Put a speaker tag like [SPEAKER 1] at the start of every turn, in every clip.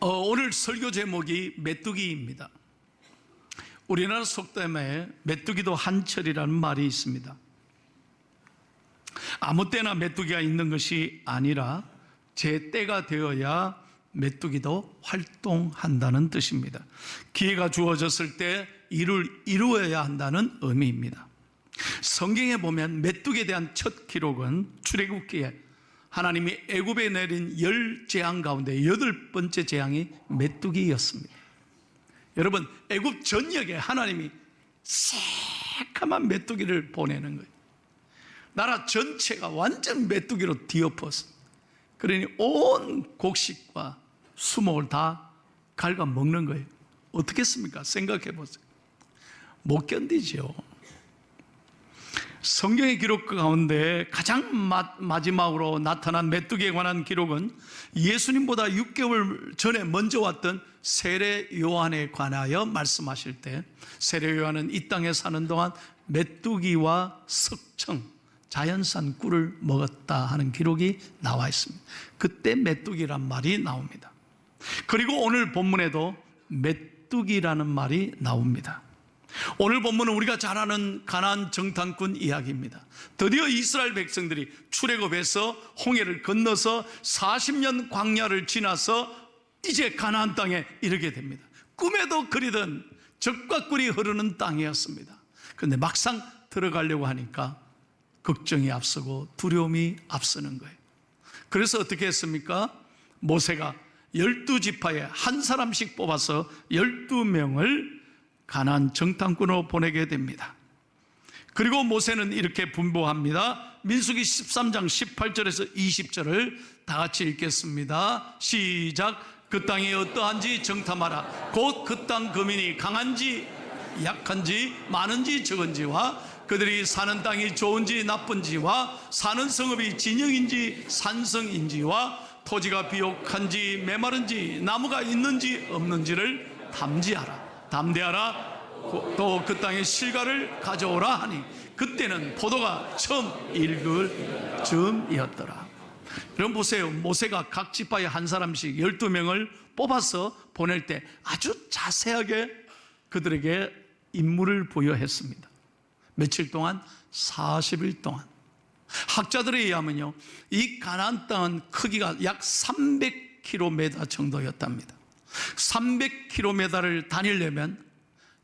[SPEAKER 1] 오늘 설교 제목이 메뚜기입니다. 우리나라 속담에 메뚜기도 한철이라는 말이 있습니다. 아무 때나 메뚜기가 있는 것이 아니라 제 때가 되어야 메뚜기도 활동한다는 뜻입니다. 기회가 주어졌을 때 일을 이루어야 한다는 의미입니다. 성경에 보면 메뚜기에 대한 첫 기록은 출애굽기에 하나님이 애굽에 내린 10재앙 가운데 8번째 재앙이 메뚜기였습니다. 여러분, 애굽 전역에 하나님이 새까만 메뚜기를 보내는 거예요. 나라 전체가 완전 메뚜기로 뒤엎었어. 그러니 온 곡식과 수목을 다 갉아먹는 거예요. 어떻겠습니까? 생각해 보세요. 못 견디죠. 성경의 기록 가운데 가장 마지막으로 나타난 메뚜기에 관한 기록은 예수님보다 6개월 전에 먼저 왔던 세례 요한에 관하여 말씀하실 때, 세례 요한은 이 땅에 사는 동안 메뚜기와 석청, 자연산 꿀을 먹었다 하는 기록이 나와 있습니다. 그때 메뚜기란 말이 나옵니다. 그리고 오늘 본문에도 메뚜기라는 말이 나옵니다. 오늘 본문은 우리가 잘 아는 가나안 정탐꾼 이야기입니다. 드디어 이스라엘 백성들이 출애굽해서 홍해를 건너서 40년 광야를 지나서 이제 가나안 땅에 이르게 됩니다. 꿈에도 그리던 젖과 꿀이 흐르는 땅이었습니다. 그런데 막상 들어가려고 하니까 걱정이 앞서고 두려움이 앞서는 거예요. 그래서 어떻게 했습니까? 모세가 12지파에 한 사람씩 뽑아서 12명을 가나안 정탐꾼으로 보내게 됩니다. 그리고 모세는 이렇게 분부합니다. 민수기 13장 18절에서 20절을 다 같이 읽겠습니다. 시작. 그 땅이 어떠한지 정탐하라. 곧 그 땅 거민이 강한지 약한지 많은지 적은지와 그들이 사는 땅이 좋은지 나쁜지와 사는 성읍이 진영인지 산성인지와 토지가 비옥한지 메마른지 나무가 있는지 없는지를 담대하라. 또 그 땅의 실과를 가져오라 하니 그때는 포도가 처음 익을 즈음이었더라. 여러분 보세요. 모세가 각 지파에 한 사람씩 12명을 뽑아서 보낼 때 아주 자세하게 그들에게 임무를 부여했습니다. 며칠 동안? 40일 동안. 학자들에 의하면요, 이 가나안 땅은 크기가 약 300km 정도였답니다. 300km를 다니려면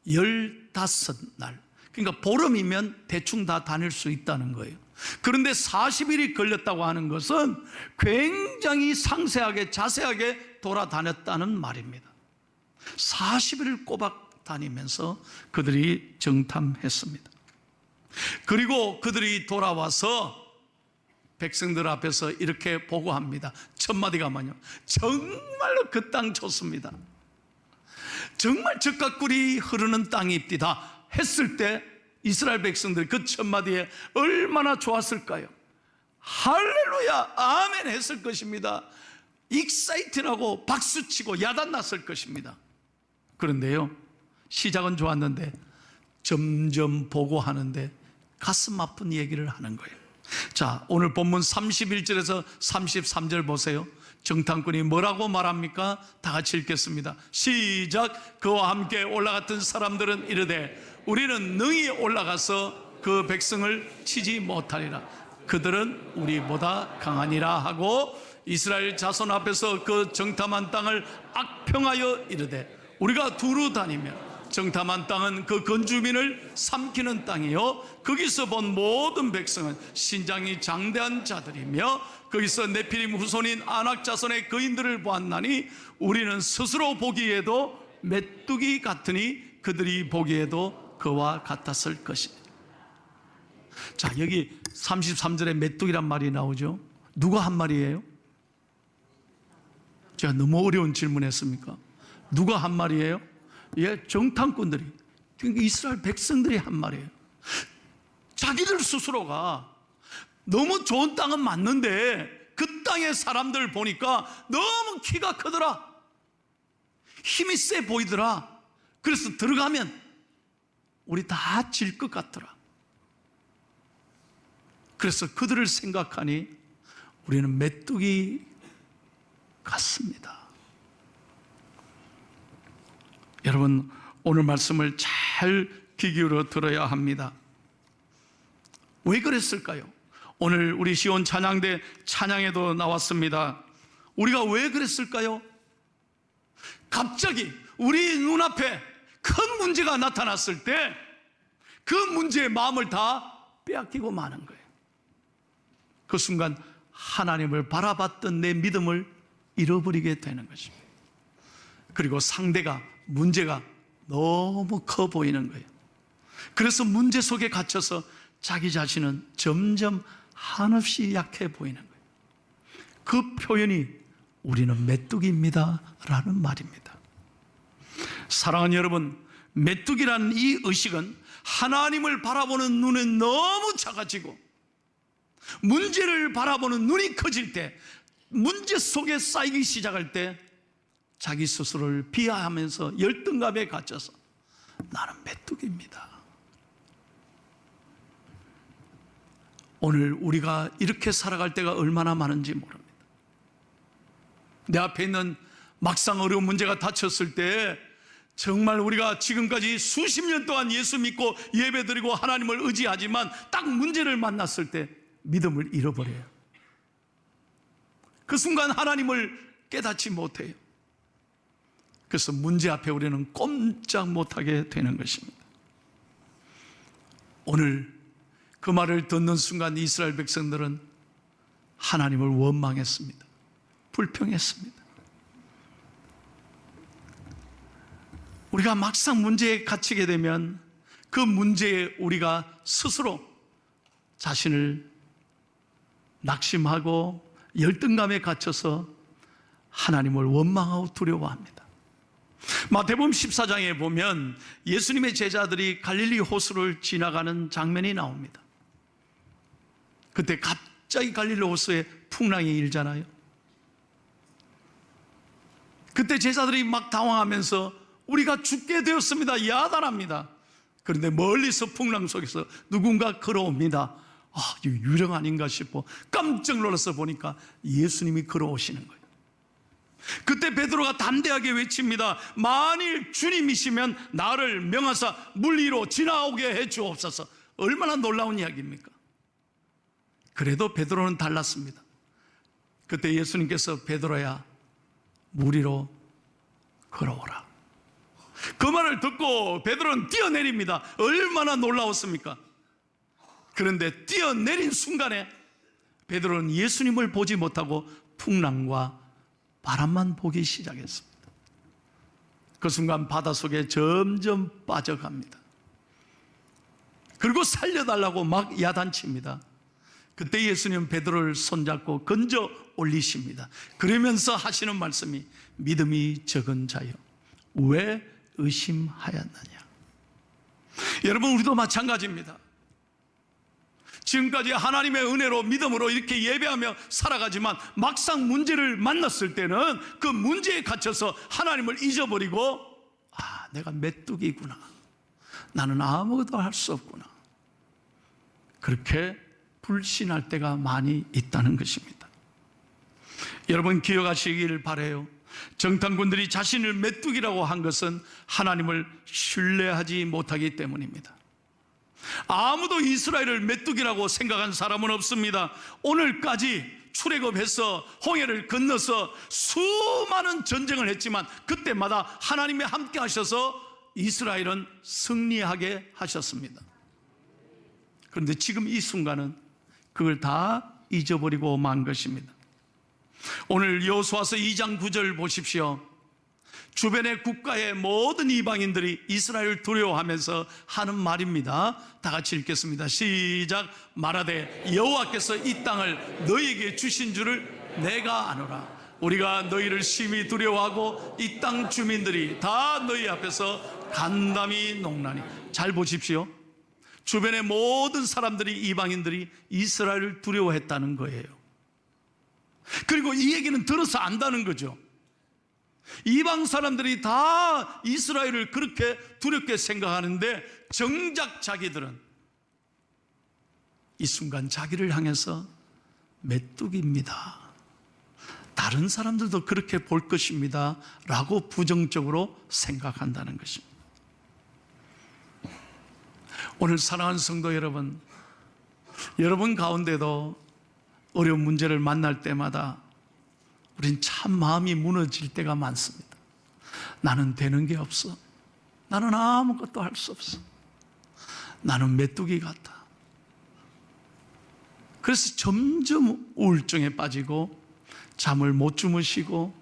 [SPEAKER 1] 15날, 그러니까 보름이면 대충 다 다닐 수 있다는 거예요. 그런데 40일이 걸렸다고 하는 것은 굉장히 상세하게 자세하게 돌아다녔다는 말입니다. 40일을 꼬박 다니면서 그들이 정탐했습니다. 그리고 그들이 돌아와서 백성들 앞에서 이렇게 보고합니다. 첫 마디가 뭐냐? 정말로 그 땅 좋습니다. 정말 젖과 꿀이 흐르는 땅입니다 했을 때 이스라엘 백성들 그 첫 마디에 얼마나 좋았을까요? 할렐루야 아멘 했을 것입니다. 익사이트하고 박수치고 야단났을 것입니다. 그런데요, 시작은 좋았는데 점점 보고하는데 가슴 아픈 얘기를 하는 거예요. 자, 오늘 본문 31절에서 33절 보세요. 정탐꾼이 뭐라고 말합니까? 다 같이 읽겠습니다. 시작. 그와 함께 올라갔던 사람들은 이르되 우리는 능히 올라가서 그 백성을 치지 못하리라. 그들은 우리보다 강하니라 하고 이스라엘 자손 앞에서 그 정탐한 땅을 악평하여 이르되 우리가 두루 다니며 정탐한 땅은 그 건주민을 삼키는 땅이요 거기서 본 모든 백성은 신장이 장대한 자들이며 거기서 네피림 후손인 아낙 자손의 거인들을 보았나니 우리는 스스로 보기에도 메뚜기 같으니 그들이 보기에도 그와 같았을 것이다. 자, 여기 33절에 메뚜기란 말이 나오죠. 누가 한 말이에요? 제가 너무 어려운 질문했습니까? 누가 한 말이에요? 예, 정탐꾼들이, 그러니까 이스라엘 백성들이 한 말이에요. 자기들 스스로가 너무 좋은 땅은 맞는데 그 땅의 사람들 보니까 너무 키가 크더라, 힘이 세 보이더라. 그래서 들어가면 우리 다 질 것 같더라. 그래서 그들을 생각하니 우리는 메뚜기 같습니다. 여러분, 오늘 말씀을 잘 귀 기울여 들어야 합니다. 왜 그랬을까요? 오늘 우리 시온 찬양대 찬양에도 나왔습니다. 우리가 왜 그랬을까요? 갑자기 우리 눈앞에 큰 문제가 나타났을 때 그 문제의 마음을 다 빼앗기고 마는 거예요. 그 순간 하나님을 바라봤던 내 믿음을 잃어버리게 되는 것입니다. 그리고 상대가, 문제가 너무 커 보이는 거예요. 그래서 문제 속에 갇혀서 자기 자신은 점점 한없이 약해 보이는 거예요. 그 표현이 우리는 메뚜기입니다 라는 말입니다. 사랑하는 여러분, 메뚜기라는 이 의식은 하나님을 바라보는 눈은 너무 작아지고 문제를 바라보는 눈이 커질 때, 문제 속에 쌓이기 시작할 때 자기 스스로를 비하하면서 열등감에 갇혀서 나는 메뚜기입니다. 오늘 우리가 이렇게 살아갈 때가 얼마나 많은지 모릅니다. 내 앞에 있는 막상 어려운 문제가 닥쳤을 때 정말 우리가 지금까지 수십 년 동안 예수 믿고 예배드리고 하나님을 의지하지만 딱 문제를 만났을 때 믿음을 잃어버려요. 그 순간 하나님을 깨닫지 못해요. 그래서 문제 앞에 우리는 꼼짝 못하게 되는 것입니다. 오늘 그 말을 듣는 순간 이스라엘 백성들은 하나님을 원망했습니다. 불평했습니다. 우리가 막상 문제에 갇히게 되면 그 문제에 우리가 스스로 자신을 낙심하고 열등감에 갇혀서 하나님을 원망하고 두려워합니다. 마태복음 14장에 보면 예수님의 제자들이 갈릴리 호수를 지나가는 장면이 나옵니다. 그때 갑자기 갈릴리 호수에 풍랑이 일잖아요. 그때 제자들이 막 당황하면서 우리가 죽게 되었습니다, 야단합니다. 그런데 멀리서 풍랑 속에서 누군가 걸어옵니다. 이거 유령 아닌가 싶어 깜짝 놀라서 보니까 예수님이 걸어오시는 거예요. 그때 베드로가 담대하게 외칩니다. 만일 주님이시면 나를 명하사 물 위로 지나오게 해 주옵소서. 얼마나 놀라운 이야기입니까? 그래도 베드로는 달랐습니다. 그때 예수님께서 베드로야, 물 위로 걸어오라. 그 말을 듣고 베드로는 뛰어내립니다. 얼마나 놀라웠습니까? 그런데 뛰어내린 순간에 베드로는 예수님을 보지 못하고 풍랑과 바람만 보기 시작했습니다. 그 순간 바닷속에 점점 빠져갑니다. 그리고 살려달라고 막 야단칩니다. 그때 예수님은 베드로를 손잡고 건져 올리십니다. 그러면서 하시는 말씀이 믿음이 적은 자여 왜 의심하였느냐. 여러분, 우리도 마찬가지입니다. 지금까지 하나님의 은혜로 믿음으로 이렇게 예배하며 살아가지만 막상 문제를 만났을 때는 그 문제에 갇혀서 하나님을 잊어버리고 내가 메뚜기구나, 나는 아무것도 할 수 없구나, 그렇게 불신할 때가 많이 있다는 것입니다. 여러분, 기억하시길 바라요. 정탐꾼들이 자신을 메뚜기라고 한 것은 하나님을 신뢰하지 못하기 때문입니다. 아무도 이스라엘을 메뚜기라고 생각한 사람은 없습니다. 오늘까지 출애굽해서 홍해를 건너서 수많은 전쟁을 했지만 그때마다 하나님이 함께 하셔서 이스라엘은 승리하게 하셨습니다. 그런데 지금 이 순간은 그걸 다 잊어버리고 만 것입니다. 오늘 여호수아서 2장 9절 보십시오. 주변의 국가의 모든 이방인들이 이스라엘을 두려워하면서 하는 말입니다. 다 같이 읽겠습니다. 시작. 말하되 여호와께서 이 땅을 너희에게 주신 줄을 내가 아노라. 우리가 너희를 심히 두려워하고 이 땅 주민들이 다 너희 앞에서 간담이 농나니. 잘 보십시오. 주변의 모든 사람들이, 이방인들이 이스라엘을 두려워했다는 거예요. 그리고 이 얘기는 들어서 안다는 거죠. 이방 사람들이 다 이스라엘을 그렇게 두렵게 생각하는데 정작 자기들은 이 순간 자기를 향해서 메뚜기입니다, 다 다른 사람들도 그렇게 볼 것입니다 라고 부정적으로 생각한다는 것입니다. 오늘 사랑하는 성도 여러분, 여러분 가운데도 어려운 문제를 만날 때마다 우린 참 마음이 무너질 때가 많습니다. 나는 되는 게 없어. 나는 아무것도 할 수 없어. 나는 메뚜기 같다. 그래서 점점 우울증에 빠지고 잠을 못 주무시고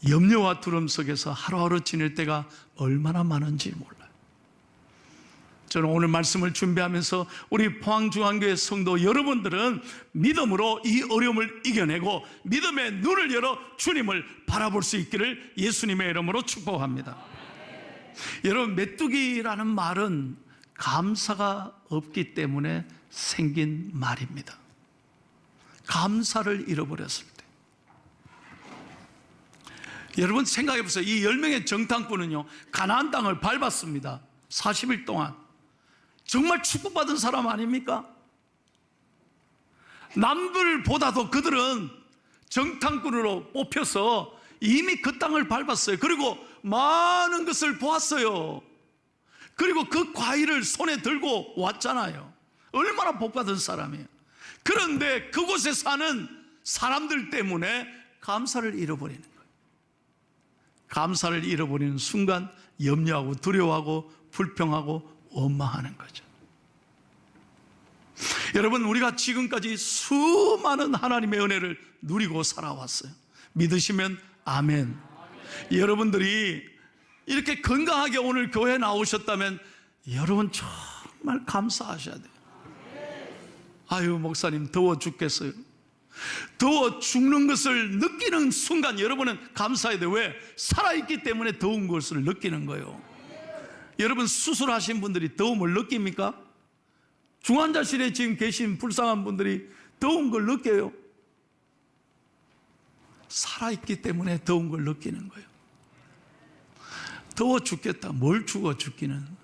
[SPEAKER 1] 염려와 두려움 속에서 하루하루 지낼 때가 얼마나 많은지 몰라요. 저는 오늘 말씀을 준비하면서 우리 포항중앙교회 성도 여러분들은 믿음으로 이 어려움을 이겨내고 믿음의 눈을 열어 주님을 바라볼 수 있기를 예수님의 이름으로 축복합니다. 여러분, 메뚜기라는 말은 감사가 없기 때문에 생긴 말입니다. 감사를 잃어버렸을 때. 여러분 생각해 보세요. 이 10명의 정탐꾼은요, 가나안 땅을 밟았습니다. 40일 동안. 정말 축복받은 사람 아닙니까? 남들보다도 그들은 정탐꾼으로 뽑혀서 이미 그 땅을 밟았어요. 그리고 많은 것을 보았어요. 그리고 그 과일을 손에 들고 왔잖아요. 얼마나 복받은 사람이에요. 그런데 그곳에 사는 사람들 때문에 감사를 잃어버리는 거예요. 감사를 잃어버리는 순간 염려하고 두려워하고 불평하고 원망하는 거죠. 여러분, 우리가 지금까지 수많은 하나님의 은혜를 누리고 살아왔어요. 믿으시면 아멘. 여러분들이 이렇게 건강하게 오늘 교회에 나오셨다면 여러분 정말 감사하셔야 돼요. 아유, 목사님 더워 죽겠어요. 더워 죽는 것을 느끼는 순간 여러분은 감사해야 돼요. 왜? 살아있기 때문에 더운 것을 느끼는 거예요. 여러분, 수술하신 분들이 더움을 느낍니까? 중환자실에 지금 계신 불쌍한 분들이 더운 걸 느껴요. 살아있기 때문에 더운 걸 느끼는 거예요. 더워 죽겠다. 뭘 죽어 죽기는.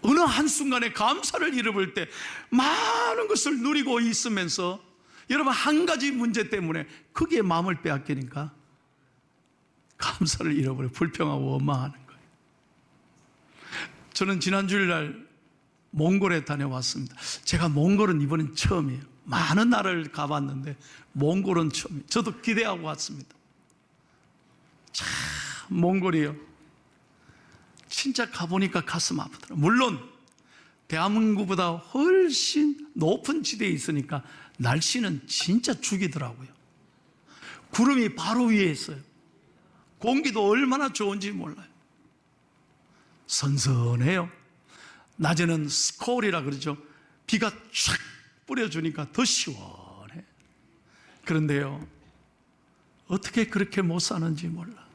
[SPEAKER 1] 어느 한순간에 감사를 잃어버릴 때 많은 것을 누리고 있으면서 여러분 한 가지 문제 때문에 거기에 마음을 빼앗기니까 감사를 잃어버려 불평하고 원망하는 거예요. 저는 지난 주일날 몽골에 다녀왔습니다. 제가 몽골은 이번엔 처음이에요. 많은 나라를 가봤는데 몽골은 처음이에요. 저도 기대하고 왔습니다. 참 몽골이요, 진짜 가보니까 가슴 아프더라고요. 물론 대한민국보다 훨씬 높은 지대에 있으니까 날씨는 진짜 죽이더라고요. 구름이 바로 위에 있어요. 공기도 얼마나 좋은지 몰라요. 선선해요. 낮에는 스콜이라 그러죠. 비가 쫙 뿌려주니까 더 시원해. 그런데요, 어떻게 그렇게 못 사는지 몰라.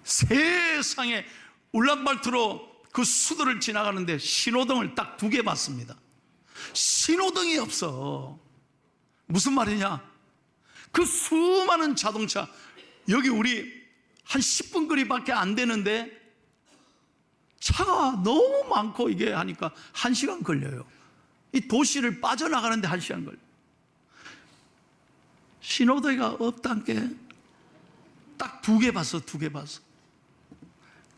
[SPEAKER 1] 세상에 울란바토르 그 수도를 지나가는데 신호등을 딱 2개 봤습니다. 신호등이 없어. 무슨 말이냐? 그 수많은 자동차, 여기 우리 한 10분 거리밖에 안 되는데 차가 너무 많고 이게 하니까 1시간 걸려요. 이 도시를 빠져나가는데 1시간 걸려요. 신호등이 없다는 게 딱 2개 봤어, 2개 봤어.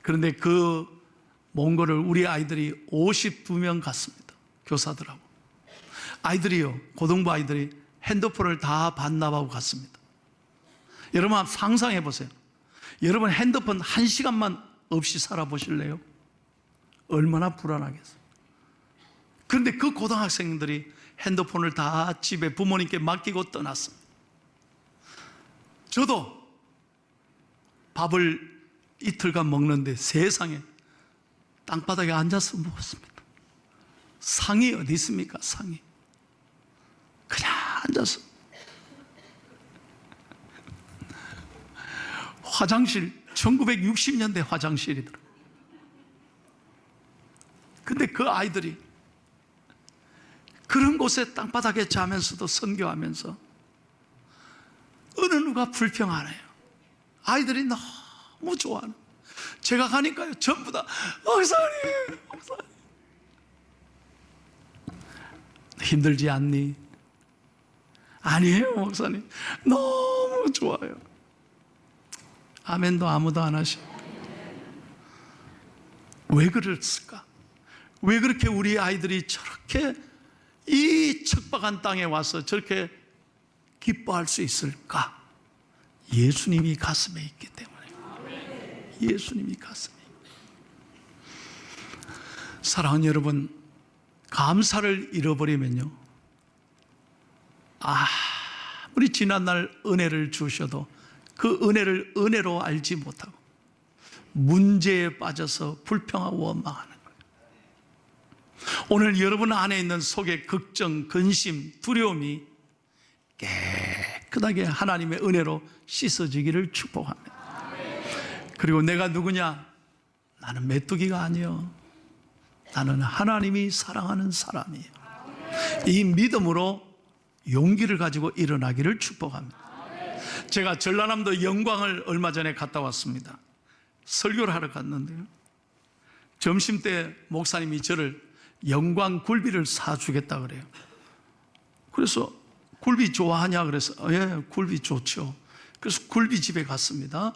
[SPEAKER 1] 그런데 그 몽골을 우리 아이들이 52명 갔습니다. 교사들하고. 아이들이요, 고등부 아이들이 핸드폰을 다 반납하고 갔습니다. 여러분 한번 상상해 보세요. 여러분 핸드폰 1시간만 없이 살아보실래요? 얼마나 불안하겠어요. 그런데 그 고등학생들이 핸드폰을 다 집에 부모님께 맡기고 떠났습니다. 저도 밥을 이틀간 먹는데 세상에 땅바닥에 앉아서 먹었습니다. 상이 어디 있습니까? 상이. 그냥 앉아서. 화장실, 1960년대 화장실이더라고요. 근데 그 아이들이 그런 곳에 땅바닥에 자면서도 선교하면서 어느 누가 불평 안 해요. 아이들이 너무 좋아하는. 제가 가니까요, 전부 다 목사님, 목사님. 힘들지 않니? 아니에요, 목사님. 너무 좋아요. 아멘도 아무도 안 하셔. 왜 그랬을까? 왜 그렇게 우리 아이들이 저렇게 이 척박한 땅에 와서 저렇게 기뻐할 수 있을까? 예수님이 가슴에 있기 때문에. 예수님이 가슴에. 사랑하는 여러분, 감사를 잃어버리면요, 아무리 지난날 은혜를 주셔도 그 은혜를 은혜로 알지 못하고 문제에 빠져서 불평하고 원망하는 거예요. 오늘 여러분 안에 있는 속의 걱정, 근심, 두려움이 깨끗하게 하나님의 은혜로 씻어지기를 축복합니다. 그리고 내가 누구냐? 나는 메뚜기가 아니요, 나는 하나님이 사랑하는 사람이에요. 이 믿음으로 용기를 가지고 일어나기를 축복합니다. 제가 전라남도 영광을 얼마 전에 갔다 왔습니다. 설교를 하러 갔는데요, 점심때 목사님이 저를 영광 굴비를 사주겠다 그래요. 그래서 굴비 좋아하냐 그래서 예, 굴비 좋죠. 그래서 굴비집에 갔습니다.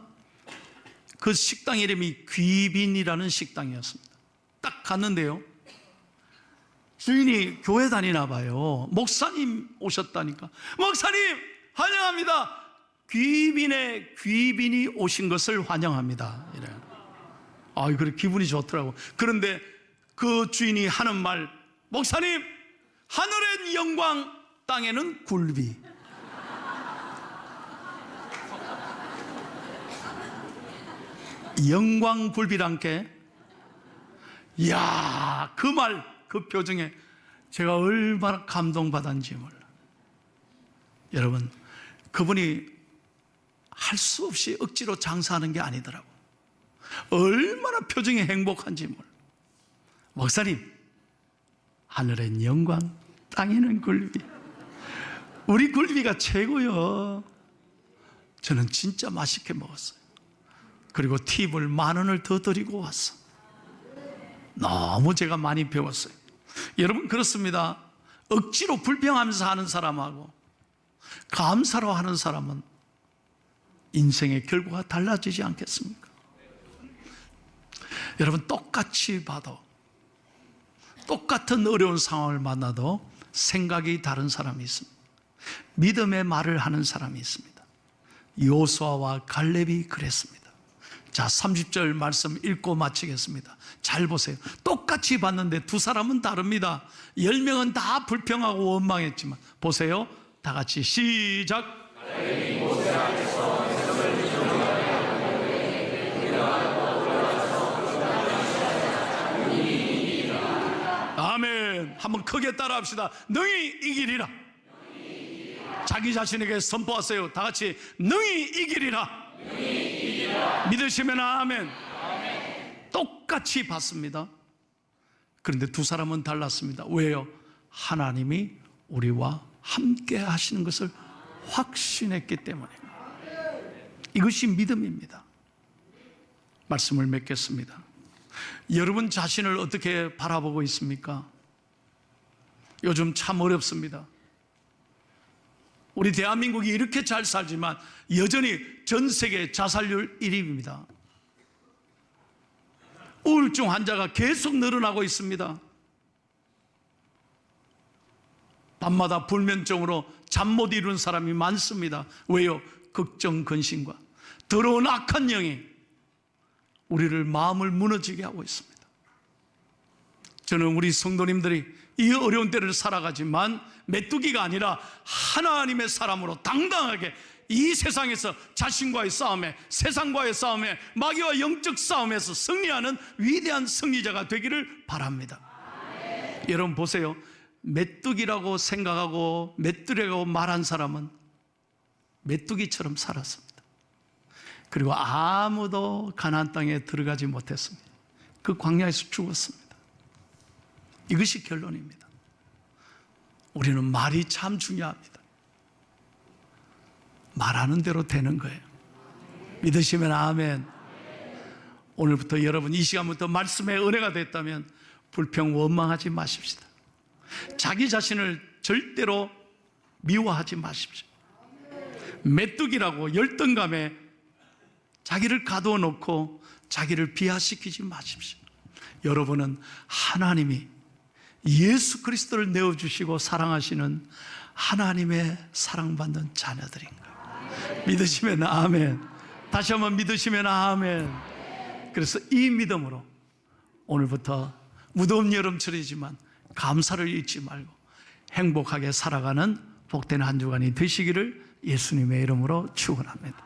[SPEAKER 1] 그 식당 이름이 귀빈이라는 식당이었습니다. 딱 갔는데요, 주인이 교회 다니나 봐요. 목사님 오셨다니까. 목사님 환영합니다. 귀빈의 귀빈이 오신 것을 환영합니다. 이래요. 그래, 기분이 좋더라고. 그런데 그 주인이 하는 말, 목사님, 하늘엔 영광, 땅에는 굴비. 영광 굴비란 게, 이야, 그 말, 그 표정에 제가 얼마나 감동받았는지 몰라. 여러분, 그분이 할 수 없이 억지로 장사하는 게 아니더라고. 얼마나 표정이 행복한지 몰라. 목사님, 하늘엔 영광, 땅에는 굴비. 우리 굴비가 최고요. 저는 진짜 맛있게 먹었어요. 그리고 팁을 10,000원을 더 드리고 왔어. 너무 제가 많이 배웠어요. 여러분, 그렇습니다. 억지로 불평하면서 하는 사람하고 감사로 하는 사람은 인생의 결과가 달라지지 않겠습니까? 여러분, 똑같이 봐도, 똑같은 어려운 상황을 만나도 생각이 다른 사람이 있습니다. 믿음의 말을 하는 사람이 있습니다. 여호수아와 갈렙이 그랬습니다. 자, 30절 말씀 읽고 마치겠습니다. 잘 보세요. 똑같이 봤는데 두 사람은 다릅니다. 10명은 다 불평하고 원망했지만, 보세요. 다 같이 시작. 아멘. 한번 크게 따라 합시다. 능히 이기리라. 자기 자신에게 선포하세요. 다 같이 능히 이기리라. 믿으시면 아멘. 똑같이 봤습니다. 그런데 두 사람은 달랐습니다. 왜요? 하나님이 우리와 함께 하시는 것을 확신했기 때문에. 이것이 믿음입니다. 말씀을 맺겠습니다. 여러분 자신을 어떻게 바라보고 있습니까? 요즘 참 어렵습니다. 우리 대한민국이 이렇게 잘 살지만 여전히 전 세계 자살률 1위입니다. 우울증 환자가 계속 늘어나고 있습니다. 밤마다 불면증으로 잠 못 이루는 사람이 많습니다. 왜요? 걱정, 근심과 더러운 악한 영이 우리를 마음을 무너지게 하고 있습니다. 저는 우리 성도님들이 이 어려운 때를 살아가지만 메뚜기가 아니라 하나님의 사람으로 당당하게 이 세상에서 자신과의 싸움에, 세상과의 싸움에, 마귀와 영적 싸움에서 승리하는 위대한 승리자가 되기를 바랍니다. 여러분 보세요. 메뚜기라고 생각하고 메뚜기라고 말한 사람은 메뚜기처럼 살았습니다. 그리고 아무도 가나안 땅에 들어가지 못했습니다. 그 광야에서 죽었습니다. 이것이 결론입니다. 우리는 말이 참 중요합니다. 말하는 대로 되는 거예요. 믿으시면 아멘. 오늘부터 여러분 이 시간부터 말씀의 은혜가 됐다면 불평 원망하지 마십시다. 자기 자신을 절대로 미워하지 마십시오. 메뚜기라고 열등감에 자기를 가두어 놓고 자기를 비하시키지 마십시오. 여러분은 하나님이 예수 그리스도를 내어주시고 사랑하시는 하나님의 사랑받는 자녀들인 거예요. 믿으시면 아멘. 다시 한번 믿으시면 아멘. 그래서 이 믿음으로 오늘부터 무더운 여름철이지만 감사를 잊지 말고 행복하게 살아가는 복된 한 주간이 되시기를 예수님의 이름으로 축원합니다.